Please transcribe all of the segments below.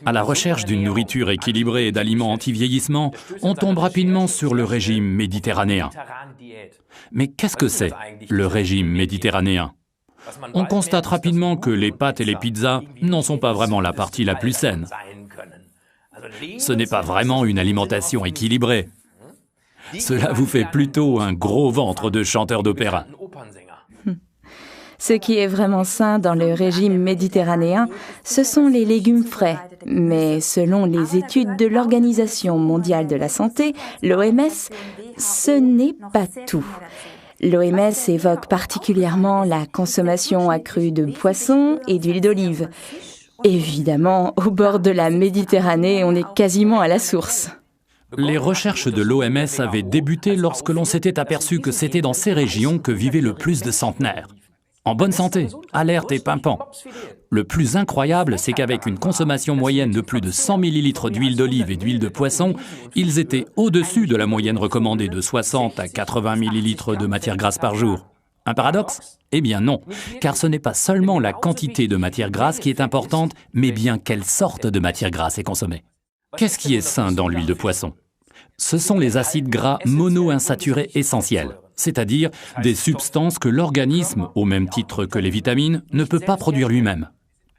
À la recherche d'une nourriture équilibrée et d'aliments anti-vieillissement, on tombe rapidement sur le régime méditerranéen. Mais qu'est-ce que c'est, le régime méditerranéen ? On constate rapidement que les pâtes et les pizzas n'en sont pas vraiment la partie la plus saine. Ce n'est pas vraiment une alimentation équilibrée. Cela vous fait plutôt un gros ventre de chanteur d'opéra. Ce qui est vraiment sain dans le régime méditerranéen, ce sont les légumes frais. Mais selon les études de l'Organisation mondiale de la santé, l'OMS, ce n'est pas tout. L'OMS évoque particulièrement la consommation accrue de poissons et d'huile d'olive. Évidemment, au bord de la Méditerranée, on est quasiment à la source. Les recherches de l'OMS avaient débuté lorsque l'on s'était aperçu que c'était dans ces régions que vivaient le plus de centenaires. En bonne santé, alertes et pimpants. Le plus incroyable, c'est qu'avec une consommation moyenne de plus de 100 ml d'huile d'olive et d'huile de poisson, ils étaient au-dessus de la moyenne recommandée de 60 à 80 ml de matière grasse par jour. Un paradoxe ? Eh bien non, car ce n'est pas seulement la quantité de matière grasse qui est importante, mais bien quelle sorte de matière grasse est consommée. Qu'est-ce qui est sain dans l'huile de poisson ? Ce sont les acides gras monoinsaturés essentiels, c'est-à-dire des substances que l'organisme, au même titre que les vitamines, ne peut pas produire lui-même.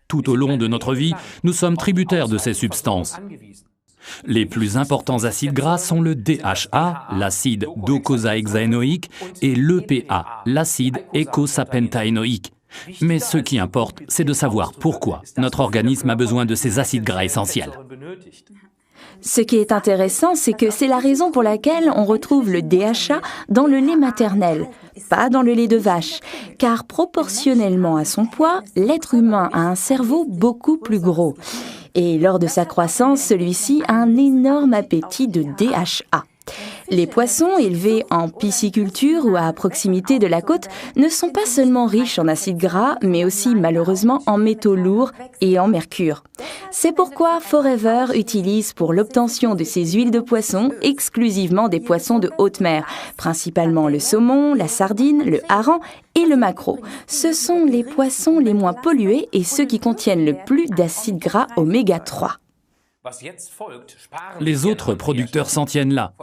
Tout au long de notre vie, nous sommes tributaires de ces substances. Les plus importants acides gras sont le DHA, l'acide docosahexaénoïque, et l'EPA, l'acide eicosapentaénoïque. Mais ce qui importe, c'est de savoir pourquoi notre organisme a besoin de ces acides gras essentiels. Ce qui est intéressant, c'est que c'est la raison pour laquelle on retrouve le DHA dans le lait maternel, pas dans le lait de vache, car proportionnellement à son poids, l'être humain a un cerveau beaucoup plus gros. Et lors de sa croissance, celui-ci a un énorme appétit de DHA. Les poissons élevés en pisciculture ou à proximité de la côte ne sont pas seulement riches en acides gras, mais aussi malheureusement en métaux lourds et en mercure. C'est pourquoi Forever utilise pour l'obtention de ses huiles de poisson exclusivement des poissons de haute mer, principalement le saumon, la sardine, le hareng et le maquereau. Ce sont les poissons les moins pollués et ceux qui contiennent le plus d'acides gras oméga 3. Les autres producteurs s'en tiennent là.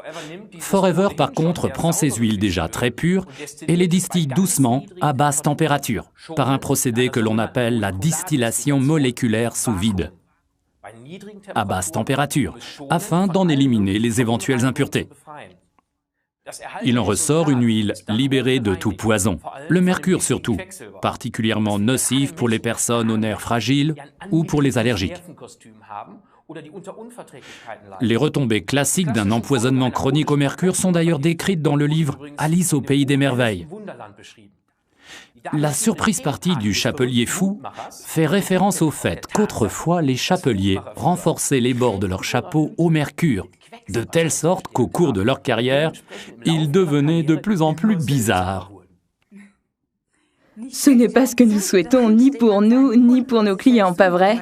Forever, par contre, prend ces huiles déjà très pures et les distille doucement à basse température, par un procédé que l'on appelle la distillation moléculaire sous vide. À basse température, afin d'en éliminer les éventuelles impuretés. Il en ressort une huile libérée de tout poison, le mercure surtout, particulièrement nocif pour les personnes aux nerfs fragiles ou pour les allergiques. Les retombées classiques d'un empoisonnement chronique au mercure sont d'ailleurs décrites dans le livre « Alice au pays des merveilles ». La surprise partie du chapelier fou fait référence au fait qu'autrefois les chapeliers renforçaient les bords de leur chapeau au mercure, de telle sorte qu'au cours de leur carrière, ils devenaient de plus en plus bizarres. Ce n'est pas ce que nous souhaitons ni pour nous, ni pour nos clients, pas vrai ?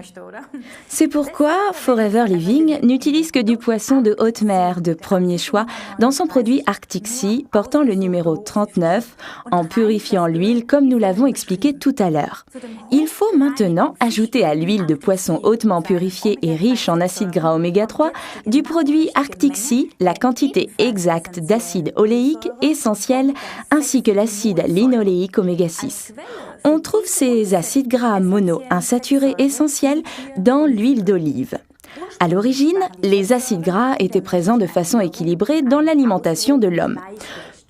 C'est pourquoi Forever Living n'utilise que du poisson de haute mer de premier choix dans son produit Arctic Sea portant le numéro 39 en purifiant l'huile comme nous l'avons expliqué tout à l'heure. Il faut maintenant ajouter à l'huile de poisson hautement purifiée et riche en acides gras oméga 3 du produit Arctic Sea la quantité exacte d'acide oléique essentiel ainsi que l'acide linoléique oméga 6. On trouve ces acides gras monoinsaturés essentiels dans l'huile d'olive. À l'origine, les acides gras étaient présents de façon équilibrée dans l'alimentation de l'homme.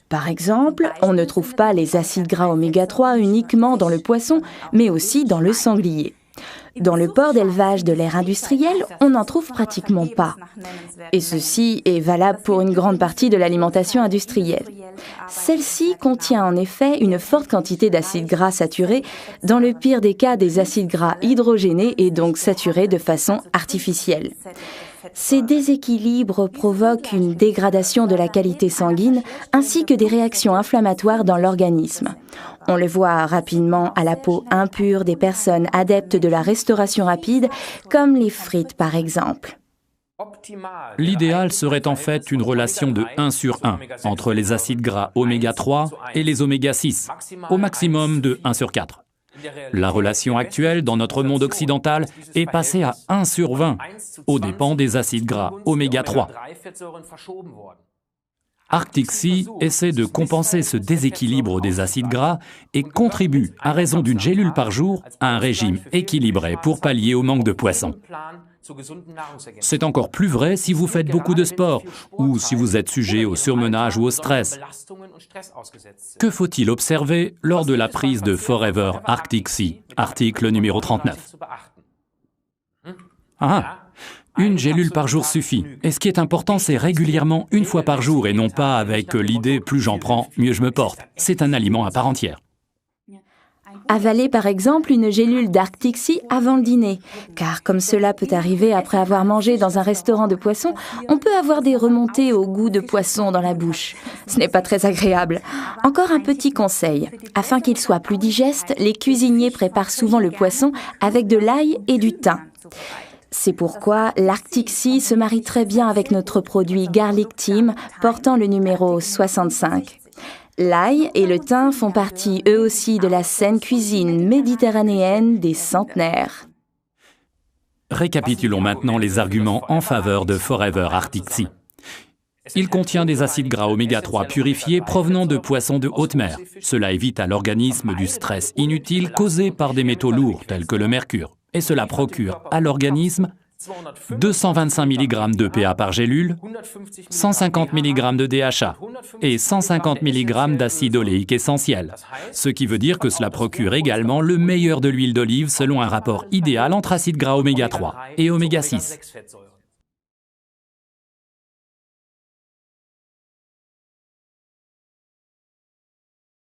Par exemple, on ne trouve pas les acides gras oméga 3 uniquement dans le poisson, mais aussi dans le sanglier. Dans le porc d'élevage de l'ère industrielle, on n'en trouve pratiquement pas. Et ceci est valable pour une grande partie de l'alimentation industrielle. Celle-ci contient en effet une forte quantité d'acides gras saturés, dans le pire des cas des acides gras hydrogénés et donc saturés de façon artificielle. Ces déséquilibres provoquent une dégradation de la qualité sanguine ainsi que des réactions inflammatoires dans l'organisme. On le voit rapidement à la peau impure des personnes adeptes de la restauration rapide, comme les frites par exemple. L'idéal serait en fait une relation de 1 sur 1 entre les acides gras oméga 3 et les oméga 6, au maximum de 1 sur 4. La relation actuelle dans notre monde occidental est passée à 1 sur 20, aux dépens des acides gras oméga 3. Arctic Sea essaie de compenser ce déséquilibre des acides gras et contribue, à raison d'une gélule par jour, à un régime équilibré pour pallier au manque de poisson. C'est encore plus vrai si vous faites beaucoup de sport ou si vous êtes sujet au surmenage ou au stress. Que faut-il observer lors de la prise de Forever Arctic Sea, article numéro 39? Une gélule par jour suffit. Et ce qui est important, c'est régulièrement, une fois par jour, et non pas avec l'idée « plus j'en prends, mieux je me porte ». C'est un aliment à part entière. Avaler par exemple une gélule d'Arctic Sea avant le dîner, car comme cela peut arriver après avoir mangé dans un restaurant de poisson, on peut avoir des remontées au goût de poisson dans la bouche. Ce n'est pas très agréable. Encore un petit conseil. Afin qu'il soit plus digeste, les cuisiniers préparent souvent le poisson avec de l'ail et du thym. C'est pourquoi l'Arctic Sea se marie très bien avec notre produit Garlic Team portant le numéro 65. L'ail et le thym font partie eux aussi de la saine cuisine méditerranéenne des centenaires. Récapitulons maintenant les arguments en faveur de Forever Arctic Sea. Il contient des acides gras oméga 3 purifiés provenant de poissons de haute mer. Cela évite à l'organisme du stress inutile causé par des métaux lourds tels que le mercure. Et cela procure à l'organisme 225 mg d'EPA par gélule, 150 mg de DHA et 150 mg d'acide oléique essentiel. Ce qui veut dire que cela procure également le meilleur de l'huile d'olive selon un rapport idéal entre acides gras oméga 3 et oméga 6.